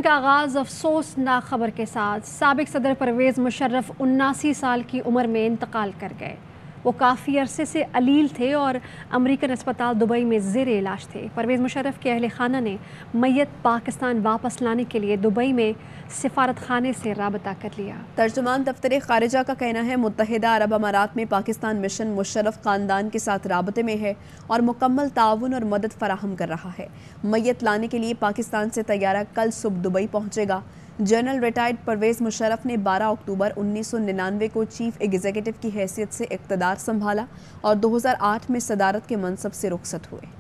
का आगाज अफसोसनाक खबर के साथ। साबिक सदर परवेज़ मुशर्रफ 79 साल की उम्र में इंतकाल कर गए। वो काफ़ी अरसे से अलील थे और अमेरिकन अस्पताल दुबई में ज़ेरे इलाज थे। परवेज़ मुशर्रफ के अहल खाना ने मैयत पाकिस्तान वापस लाने के लिए दुबई में सिफारत खाने से राबता कर लिया। तर्जुमान दफ्तर खारिजा का कहना है मुत्तहिदा अरब अमारात में पाकिस्तान मिशन मुशर्रफ ख़ानदान के साथ राबते में है और मुकम्मल ताउन और मदद फराहम कर रहा है। मैयत लाने के लिए पाकिस्तान से तैयारा कल सुबह दुबई पहुँचेगा। जनरल रिटायर्ड परवेज़ मुशर्रफ ने 12 अक्टूबर 1999 को चीफ एग्जीक्यूटिव की हैसियत से इक़्तिदार संभाला और 2008 में सदारत के मनसब से रुखसत हुए।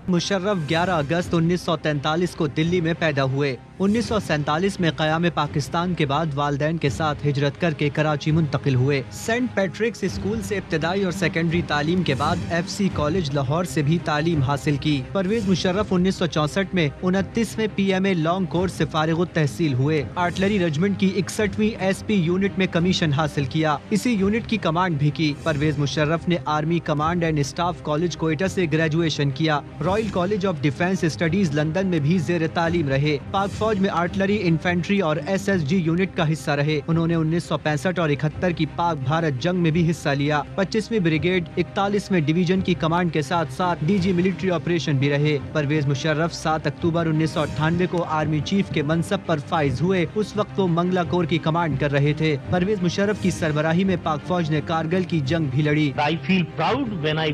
मुशर्रफ 11 अगस्त 1943 को दिल्ली में पैदा हुए। 1947 में क़याम पाकिस्तान के बाद वालिदैन के साथ हिजरत करके कराची मुंतकिल हुए। सेंट पैट्रिक्स स्कूल से इब्तदाई और सेकेंडरी तालीम के बाद FC कॉलेज लाहौर से भी तालीम हासिल की। परवेज़ मुशर्रफ 1964 में 29वें PMA लॉन्ग कोर्स से फारिग तहसील हुए। आर्टिलरी रेजिमेंट की 61वीं SP यूनिट में कमीशन हासिल किया। इसी यूनिट की कमांड भी की। परवेज़ मुशर्रफ ने army command and staff college Quetta से ग्रेजुएशन किया। Royal college of defence studies London में भी ज़ेर तालीम रहे। पाक फौज में आर्टिलरी, इन्फेंट्री और SSG यूनिट का हिस्सा रहे। उन्होंने 1965 और 71 की पाक भारत जंग में भी हिस्सा लिया। 25वीं ब्रिगेड 41वें डिवीजन की कमांड के साथ साथ DG मिलिट्री ऑपरेशन भी रहे। परवेज़ मुशर्रफ 7 अक्टूबर 1998 को आर्मी चीफ के मनसब पर फाइज हुए। उस वक्त वो मंगला कोर की कमांड कर रहे थे। परवेज़ मुशर्रफ की सरबराही में पाक फौज ने कारगिल की जंग भी लड़ी। I feel proud when I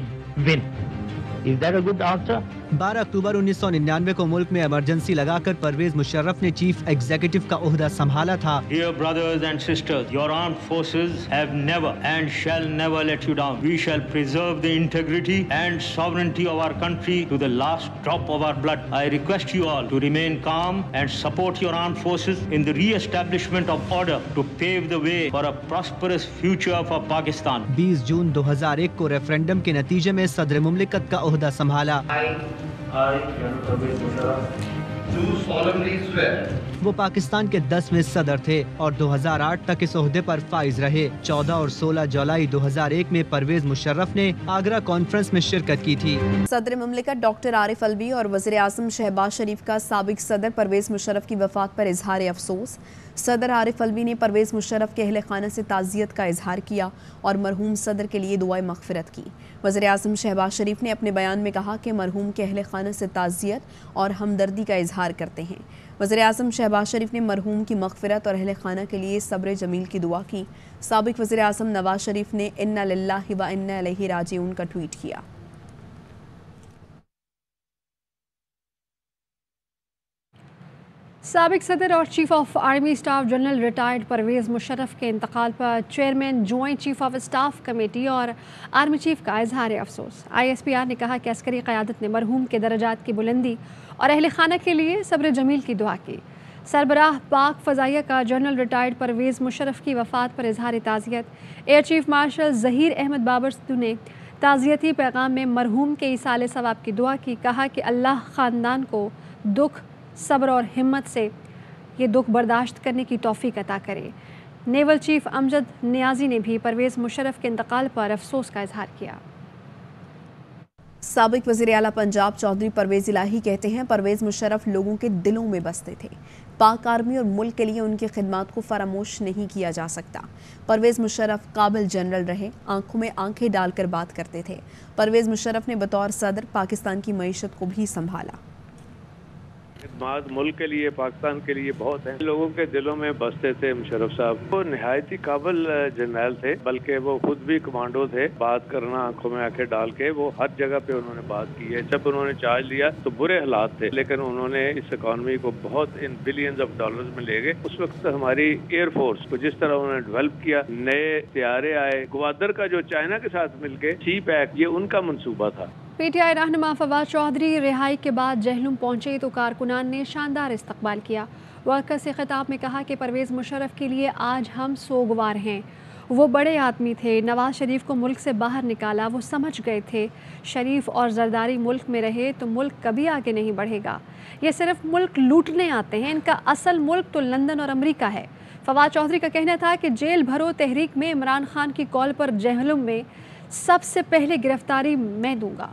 win. Is that a good answer? 12 अक्टूबर 1999 को मुल्क में इमरजेंसी लगाकर परवेज़ मुशर्रफ ने चीफ एग्जीक्यूटिव का ओहदा संभाला था। Dear brothers and sisters, your armed forces have never and shall never let you down. We shall preserve the integrity and sovereignty of our country to the last drop of our blood. I request you all to remain calm and support your armed forces in the re-establishment of order to pave the way for a prosperous future for Pakistan. 20 जून 2001 को referendum के नतीजे में सदर मुमलिकत का ओहदा संभाला। वो पाकिस्तान के 10वें सदर थे और 2008 तक इस ओहदे पर फाइज रहे। 14 और 16 जुलाई 2001 में परवेज़ मुशर्रफ ने आगरा कॉन्फ्रेंस में शिरकत की थी। सदर मुमलिकत डॉक्टर आरिफ अलवी और वज़ीर आज़म शहबाज शरीफ का साबिक सदर परवेज़ मुशर्रफ की वफ़ात पर इजहार अफसोस। सदर आरिफ अलवी ने परवेज़ मुशर्रफ के अहल खाना से ताज़ियत का इजहार किया और मरहूम सदर के लिए दुआए मग़फ़िरत की। वज़ीर आज़म शहबाज शरीफ ने अपने बयान में कहा कि मरहूम के अहल खाना से ताज़ियत और हमदर्दी का इजहार करते हैं। वज़ीर आज़म शहबाज शरीफ ने मरहूम की मग़फ़िरत और अहल खाना के लिए सब्र जमील की दुआ की। साबिक वज़ीर आज़म नवाज शरीफ ने इन्ना लिल्लाहि व इन्ना इलैहि राजिऊन का ट्वीट किया। साबिक सदर और chief of army staff general retired Pervez Musharraf के इंतकाल पर chairman joint chief of staff committee और आर्मी चीफ का इजहार अफसोस। ISPR ने कहा कि अस्करी क़यादत ने मरहूम के दर्जात की बुलंदी और अहल खाना के लिए सब्र जमील की दुआ की। सरबराह पाक फ़ज़ाइया का जनरल रिटायर्ड परवेज़ मुशर्रफ की वफ़ात पर इजहार ताज़ियत। Air chief marshal Zaheer Ahmed Babar Sidhu ने ताज़ियती पैगाम में मरहूम के ईसाले सवाब की दुआ की। कहा कि अल्लाह ख़ानदान को दुख, सब्र और हिम्मत से ये दुख बर्दाश्त करने की तौफीक अता करे। नेवल चीफ अमजद नियाज़ी ने भी परवेज़ मुशर्रफ के इंतकाल पर अफसोस का इजहार किया। साबिक वज़ीर आला पंजाब चौधरी परवेज़ इलाही कहते हैं परवेज़ मुशर्रफ लोगों के दिलों में बसते थे। पाक आर्मी और मुल्क के लिए उनकी खिदमत को फरामोश नहीं किया जा सकता। परवेज़ मुशर्रफ काबिल जनरल रहे, आंखों में आंखें डालकर बात करते थे। परवेज़ मुशर्रफ ने बतौर सदर पाकिस्तान की मईशत को भी संभाला। खिदमत मुल्क के लिए, पाकिस्तान के लिए बहुत है। लोगों के दिलों में बसते थे मुशर्रफ साहब। वो निहायत ही काबिल जनरल थे, बल्कि वो खुद भी कमांडो थे। बात करना, आंखों में आंखें डाल के वो हर जगह पे उन्होंने बात की है। जब उन्होंने चार्ज लिया तो बुरे हालात थे, लेकिन उन्होंने इस इकॉनमी को बहुत इन बिलियंस ऑफ डॉलर्स में ले गए। उस वक्त हमारी एयरफोर्स को जिस तरह उन्होंने डेवलप किया, नए तैयारे आए। ग्वादर का जो चाइना के साथ मिलके सी पैक, ये उनका मंसूबा था। PTI रहनुमा फवाद चौधरी रिहाई के बाद जहलुम पहुंचे तो कारकुनान ने शानदार इस्तकबाल किया। वर्कर से खिताब में कहा कि परवेज़ मुशर्रफ के लिए आज हम सोगवार हैं। वो बड़े आदमी थे। नवाज शरीफ को मुल्क से बाहर निकाला, वो समझ गए थे शरीफ और जरदारी मुल्क में रहे तो मुल्क कभी आगे नहीं बढ़ेगा। ये सिर्फ मुल्क लूटने आते हैं, इनका असल मुल्क तो लंदन और अमेरिका है। फवाद चौधरी का कहना था कि जेल भरो तहरीक में इमरान खान की कॉल पर जहलुम में सबसे पहले गिरफ्तारी मैं दूंगा।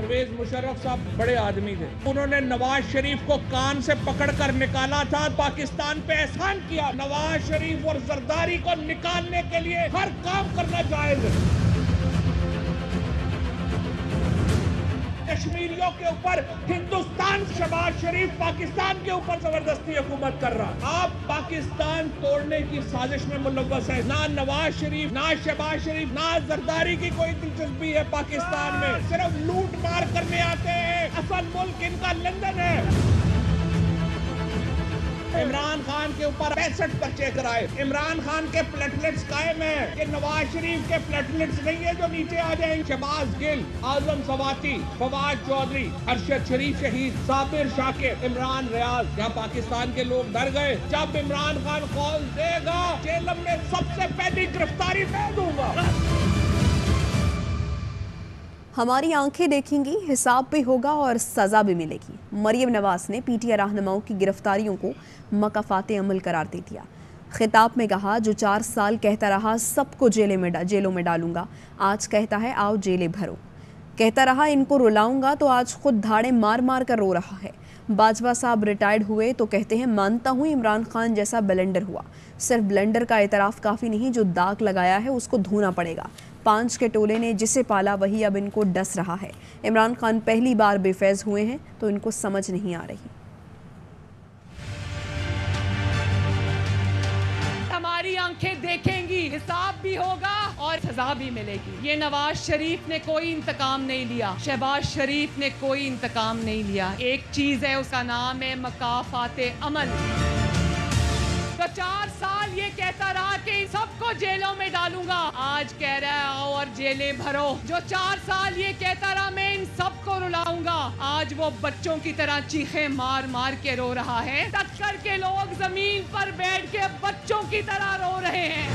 پرویز مشرف صاحب بڑے آدمی تھے، انہوں نے نواز شریف کو کان سے پکڑ کر نکالا تھا، پاکستان پہ احسان کیا۔ نواز شریف اور زرداری کو نکالنے کے لیے ہر کام کرنا جائز ہے۔ کشمیریوں کے اوپر ہندوستان، شہباز شریف پاکستان کے اوپر زبردستی حکومت کر رہا۔ آپ پاکستان توڑنے کی سازش میں ملوث ہے۔ نہ نواز شریف، نہ شہباز شریف، نہ زرداری کی کوئی دلچسپی ہے پاکستان میں، صرف لوٹ مار کرنے آتے ہیں۔ اصل ملک ان کا لندن ہے۔ عمران خان کے اوپر 65 پرچے کرائے، عمران خان کے پلیٹلیٹس قائم ہیں، کہ نواز شریف کے پلیٹلیٹس نہیں ہے جو نیچے آ جائیں۔ شہباز گل، اعظم سواتی، فواد چودھری، ارشد شریف شہید، صابر شاکر، عمران ریاض، کیا پاکستان کے لوگ ڈر گئے؟ جب عمران خان قول دے گا جیلم میں سب سے پہلی گرفتاری میں دوں گا۔ ہماری آنکھیں دیکھیں گی، حساب بھی ہوگا اور سزا بھی ملے گی۔ مریم نواز نے پی ٹی آئی رہنماؤں کی گرفتاریوں کو مکافات عمل قرار دے دیا۔ خطاب میں کہا، جو 4 سال کہتا رہا سب کو جیلوں میں ڈالوں گا، آج کہتا ہے آؤ جیلیں بھرو۔ کہتا رہا ان کو رلاؤں گا، تو آج خود دھاڑے مار مار کر رو رہا ہے۔ باجوہ صاحب ریٹائرڈ ہوئے تو کہتے ہیں مانتا ہوں عمران خان جیسا بلنڈر ہوا، صرف بلنڈر کا اعتراف کافی نہیں، جو داغ لگایا ہے اس کو دھونا پڑے گا۔ 5 کے ٹولے نے جسے پالا وہی اب ان کو ڈس رہا ہے۔ عمران خان پہلی بار بے فیض ہوئے ہیں تو ان کو سمجھ نہیں آ رہی۔ ہماری آنکھیں دیکھیں گی، حساب بھی ہوگا اور سزا بھی ملے گی۔ یہ نواز شریف نے کوئی انتقام نہیں لیا، شہباز شریف نے کوئی انتقام نہیں لیا۔ ایک چیز ہے، اس کا نام ہے مکافات عمل۔ تو 4 سال یہ کہتا رہا کہ ان سب کو جیلوں میں ڈالوں گا، آج کہہ رہا ہے آؤ اور جیلیں بھرو۔ جو 4 سال یہ کہتا رہا میں ان سب کو رلاؤں گا، آج وہ بچوں کی طرح چیخیں مار مار کے رو رہا ہے۔ ٹکر کے لوگ زمین پر بیٹھ کے بچوں کی طرح رو رہے ہیں۔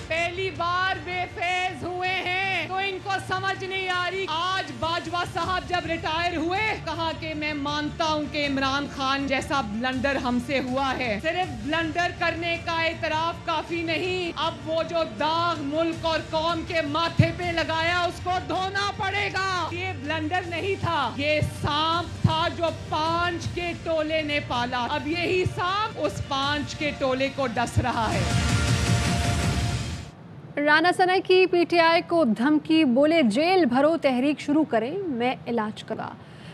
پہلی بار بے فیض ہوئے ہیں تو ان کو سمجھ نہیں آ رہی۔ آج باجوہ صاحب جب ریٹائر ہوئے، کہا کہ میں مانتا ہوں کہ عمران خان جیسا بلنڈر ہم سے ہوا ہے، صرف بلنڈر کرنے کا اعتراف کافی نہیں، اب وہ جو داغ ملک اور قوم کے ماتھے پہ لگایا اس کو دھونا پڑے گا۔ یہ بلنڈر نہیں تھا، یہ سانپ تھا جو 5 کے ٹولے نے پالا، اب یہی سانپ اس 5 کے ٹولے کو ڈس رہا ہے۔ رانا ثنا کی پی ٹی آئی کو دھمکی، بولے جیل بھرو تحریک شروع کریں، میں علاج کروں گا۔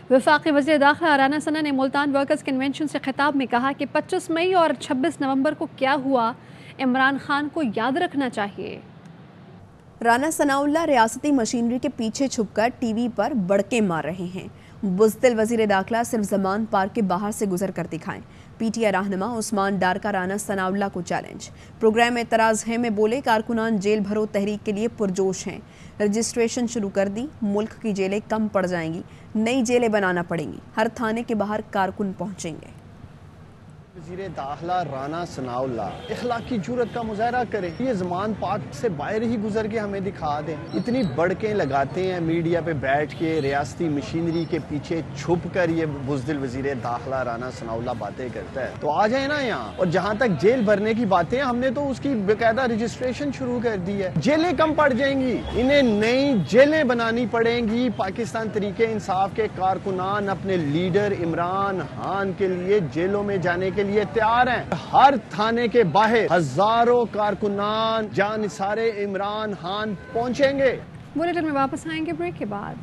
وفاقی وزیر داخلہ رانا ثنا نے ملتان ورکرز کنونشن سے خطاب میں کہا کہ 25 مئی اور 26 نومبر کو کیا ہوا عمران خان کو یاد رکھنا چاہیے۔ رانا ثناء اللہ ریاستی مشینری کے پیچھے چھپ کر ٹی وی پر بڑکے مار رہے ہیں۔ بزدل وزیر داخلہ صرف زمان پارک کے باہر سے گزر کر دکھائیں۔ پی ٹی آئی رہنما عثمان ڈار کا رانا ثناء اللہ کو چیلنج۔ پروگرام اعتراض ہے میں بولے کارکنان جیل بھرو تحریک کے لیے پرجوش ہیں، رجسٹریشن شروع کر دی، ملک کی جیلیں کم پڑ جائیں گی، نئی جیلیں بنانا پڑیں گی، ہر تھانے کے باہر کارکن پہنچیں گے۔ وزیر داخلہ رانا ثناء اللہ اخلاقی جرات کا مظاہرہ کریں، یہ زمان پارک سے باہر ہی گزر کے ہمیں دکھا دیں۔ اتنی بڑکیں لگاتے ہیں میڈیا پہ بیٹھ کے، ریاستی مشینری کے پیچھے چھپ کر یہ بزدل وزیر داخلہ رانا ثناء اللہ باتیں کرتا ہے، تو آ جائیں نا یہاں۔ اور جہاں تک جیل بھرنے کی باتیں، ہم نے تو اس کی باقاعدہ رجسٹریشن شروع کر دی ہے۔ جیلیں کم پڑ جائیں گی، انہیں نئی جیلیں بنانی پڑیں گی۔ پاکستان تحریک انصاف کے کارکنان اپنے لیڈر عمران خان کے لیے جیلوں میں جانے کے لیے تیار ہیں۔ ہر تھانے کے باہر ہزاروں کارکنان جانثار عمران خان پہنچیں گے۔ بلیٹن میں واپس آئیں گے بریک کے بعد۔